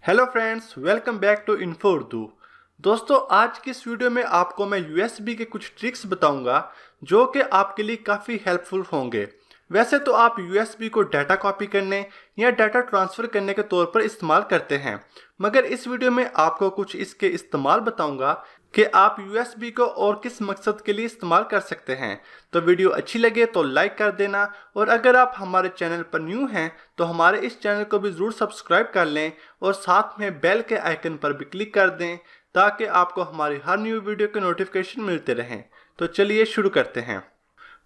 Hello friends, welcome back to Info Urdu. दोस्तों, आज की इस वीडियो में आपको मैं यूएसबी के कुछ ट्रिक्स बताऊंगा जो कि आपके लिए काफ़ी हेल्पफुल होंगे। वैसे तो आप यूएसबी को डाटा कॉपी करने या डाटा ट्रांसफ़र करने के तौर पर इस्तेमाल करते हैं, मगर इस वीडियो में आपको कुछ इसके इस्तेमाल बताऊंगा कि आप यूएसबी को और किस मकसद के लिए इस्तेमाल कर सकते हैं। तो वीडियो अच्छी लगे तो लाइक कर देना, और अगर आप हमारे चैनल पर न्यू हैं तो हमारे इस चैनल को भी ज़रूर सब्सक्राइब कर लें और साथ में बेल के आइकन पर भी क्लिक कर दें ताकि आपको हमारी हर न्यू वीडियो के नोटिफिकेशन मिलते रहें। तो चलिए शुरू करते हैं।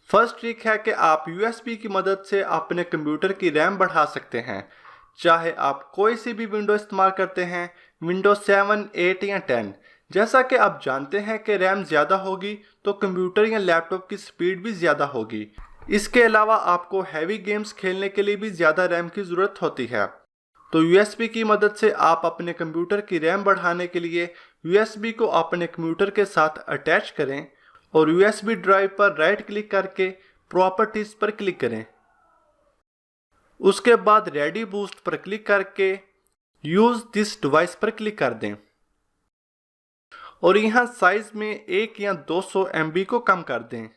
फर्स्ट ट्रिक है कि आप यूएसबी की मदद से अपने कंप्यूटर की रैम बढ़ा सकते हैं। चाहे आप कोई सी भी विंडो इस्तेमाल करते हैं, विंडोज 7, 8 या 10। जैसा कि आप जानते हैं कि रैम ज़्यादा होगी तो कंप्यूटर या लैपटॉप की स्पीड भी ज़्यादा होगी। इसके अलावा आपको हैवी गेम्स खेलने के लिए भी ज़्यादा रैम की ज़रूरत होती है। तो यूएसबी की मदद से आप अपने कंप्यूटर की रैम बढ़ाने के लिए यूएसबी को अपने कंप्यूटर के साथ अटैच करें और यूएसबी ड्राइव पर राइट क्लिक करके प्रॉपर्टीज पर क्लिक करें। उसके बाद रेडी बूस्ट पर क्लिक करके यूज दिस डिवाइस पर क्लिक कर दें और यहां साइज में 1 या 200 MB को कम कर दें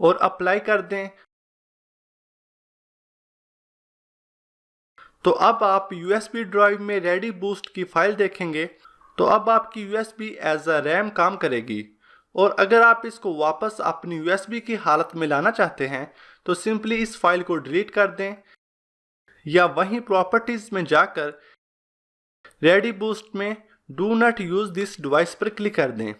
और अप्लाई कर दें। तो अब आप यूएसबी ड्राइव में रेडी बूस्ट की फाइल देखेंगे तो अब आपकी यूएसबी एज अ रैम काम करेगी। और अगर आप इसको वापस अपनी यूएसबी की हालत में लाना चाहते हैं तो सिंपली इस फाइल को डिलीट कर दें या वहीं प्रॉपर्टीज में जाकर रेडी बूस्ट में do not use this device पर क्लिक कर दें।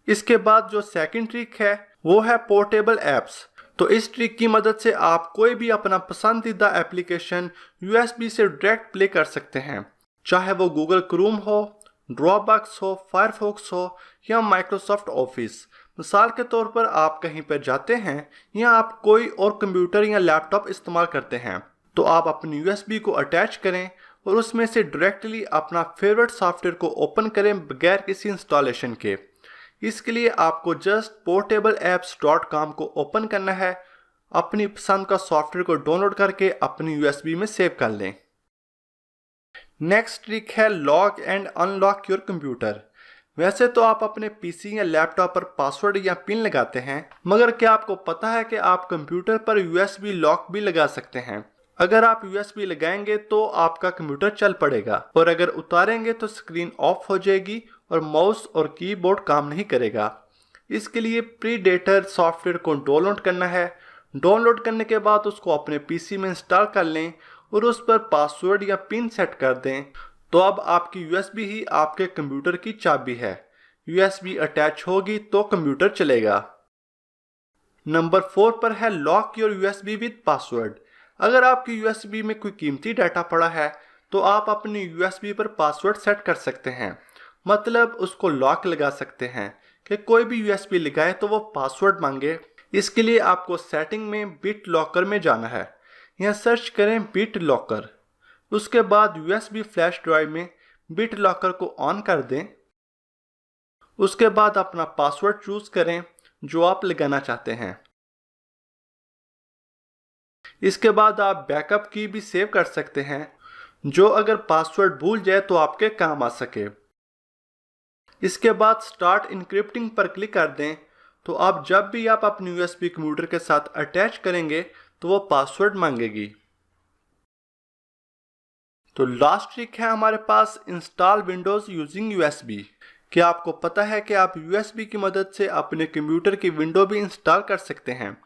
इसके बाद जो सेकंड ट्रिक है वो है पोर्टेबल ऐप्स। तो इस ट्रिक की मदद से आप कोई भी अपना पसंदीदा एप्लीकेशन यूएसबी से डायरेक्ट प्ले कर सकते हैं, चाहे वो गूगल क्रोम हो, ड्रॉपबॉक्स हो, फायरफॉक्स हो या माइक्रोसॉफ्ट ऑफिस। मिसाल के तौर पर आप कहीं पर जाते हैं या आप कोई और कंप्यूटर या लैपटॉप इस्तेमाल करते हैं तो आप अपनी यूएसबी को अटैच करें और उसमें से डायरेक्टली अपना फेवरेट सॉफ्टवेयर को ओपन करें बगैर किसी इंस्टॉलेशन के। इसके लिए आपको जस्ट portableapps.com को ओपन करना है, अपनी पसंद का सॉफ्टवेयर को डाउनलोड करके अपनी यूएसबी में सेव कर लें। नेक्स्ट ट्रिक है lock and unlock your computer. वैसे तो आप अपने पीसी या लैपटॉप पर पासवर्ड या पिन लगाते हैं, मगर क्या आपको पता है कि आप कंप्यूटर पर यूएसबी लॉक भी लगा सकते हैं। अगर आप यूएसबी लगाएंगे तो आपका कंप्यूटर चल पड़ेगा और अगर उतारेंगे तो स्क्रीन ऑफ हो जाएगी और माउस और कीबोर्ड काम नहीं करेगा। इसके लिए प्रीडेटर सॉफ्टवेयर को डाउनलोड करना है। डाउनलोड करने के बाद उसको अपने पीसी में इंस्टॉल कर लें और उस पर पासवर्ड या पिन सेट कर दें। तो अब आपकी यूएसबी ही आपके कंप्यूटर की चाबी है। यूएसबी अटैच होगी तो कंप्यूटर चलेगा। नंबर 4 पर है lock your USB with password. अगर आपकी यूएसबी में कोई कीमती डाटा पड़ा है तो आप अपनी यूएसबी पर पासवर्ड सेट कर सकते हैं, मतलब उसको लॉक लगा सकते हैं कि कोई भी यूएसबी लगाए तो वो पासवर्ड मांगे। इसके लिए आपको सेटिंग में बिट लॉकर में जाना है, यहाँ सर्च करें बिट लॉकर। उसके बाद यूएसबी फ्लैश ड्राइव में बिट लॉकर को ऑन कर दें। उसके बाद अपना पासवर्ड चूज करें जो आप लगाना चाहते हैं। इसके बाद आप बैकअप की भी सेव कर सकते हैं जो अगर पासवर्ड भूल जाए तो आपके काम आ सके। इसके बाद स्टार्ट इनक्रिप्टिंग पर क्लिक कर दें तो आप जब भी आप अपनी यूएसबी कंप्यूटर के साथ अटैच करेंगे तो वो पासवर्ड मांगेगी। तो लास्ट ट्रिक है हमारे पास इंस्टॉल विंडोज यूजिंग यूएसबी। क्या आपको पता है कि आप यूएसबी की मदद से अपने कंप्यूटर की विंडो भी इंस्टॉल कर सकते हैं।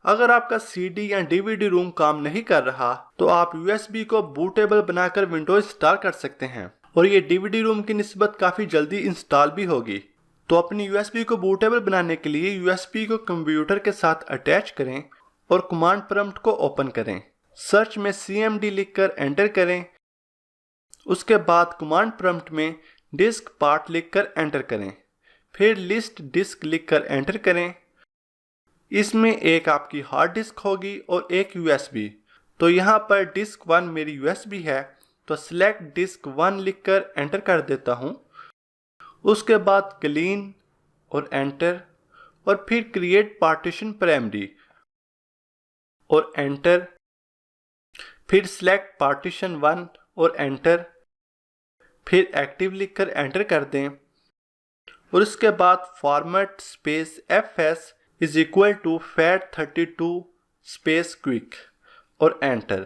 अगर आपका सीडी या डीवीडी रूम काम नहीं कर रहा तो आप यूएसबी को बूटेबल बनाकर विंडो इंस्टॉल कर सकते हैं और ये डीवीडी रूम की निस्बत काफ़ी जल्दी इंस्टॉल भी होगी। तो अपनी यूएसबी को बूटेबल बनाने के लिए यूएसबी को कंप्यूटर के साथ अटैच करें और कमांड प्रॉम्प्ट को ओपन करें। सर्च में cmd लिखकर एंटर करें। उसके बाद कमांड प्रॉम्प्ट में डिस्क पार्ट लिखकर एंटर करें, फिर लिस्ट डिस्क लिखकर एंटर करें। इसमें एक आपकी हार्ड डिस्क होगी और एक यूएसबी। तो यहाँ पर डिस्क 1 मेरी यूएसबी है तो सिलेक्ट डिस्क 1 लिखकर एंटर कर देता हूँ। उसके बाद क्लीन और एंटर और फिर क्रिएट पार्टीशन प्राइमरी और एंटर। फिर सिलेक्ट पार्टीशन 1 और एंटर, फिर एक्टिव लिखकर एंटर कर दें और उसके बाद format space FS is equal to FAT32 space quick और एंटर,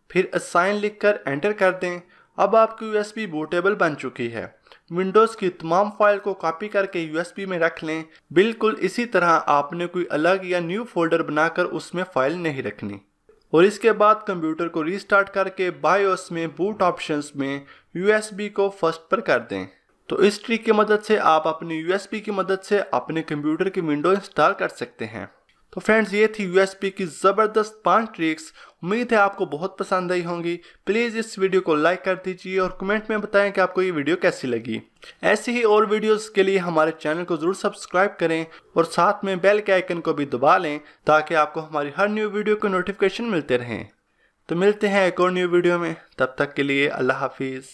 फिर असाइन लिखकर एंटर कर दें। अब आपकी USB बूटेबल बन चुकी है। विंडोज़ की तमाम फाइल को कॉपी करके USB में रख लें। बिल्कुल इसी तरह आपने कोई अलग या न्यू फोल्डर बनाकर उसमें फाइल नहीं रखनी। और इसके बाद कंप्यूटर को रीस्टार्ट करके बायोस में बूट ऑप्शंस में USB को फर्स्ट पर कर दें। तो इस ट्रिक की मदद से आप अपनी USB की मदद से अपने कंप्यूटर की विंडो इंस्टॉल कर सकते हैं। तो फ्रेंड्स, ये थी USB की ज़बरदस्त 5 ट्रिक्स। उम्मीद है आपको बहुत पसंद आई होंगी। प्लीज़ इस वीडियो को लाइक कर दीजिए और कमेंट में बताएं कि आपको ये वीडियो कैसी लगी। ऐसी ही और वीडियोस के लिए हमारे चैनल को ज़रूर सब्सक्राइब करें और साथ में बेल के आइकन को भी दबा लें ताकि आपको हमारी हर न्यू वीडियो के नोटिफिकेशन मिलते रहें। तो मिलते हैं एक और न्यू वीडियो में, तब तक के लिए अल्लाह हाफिज़।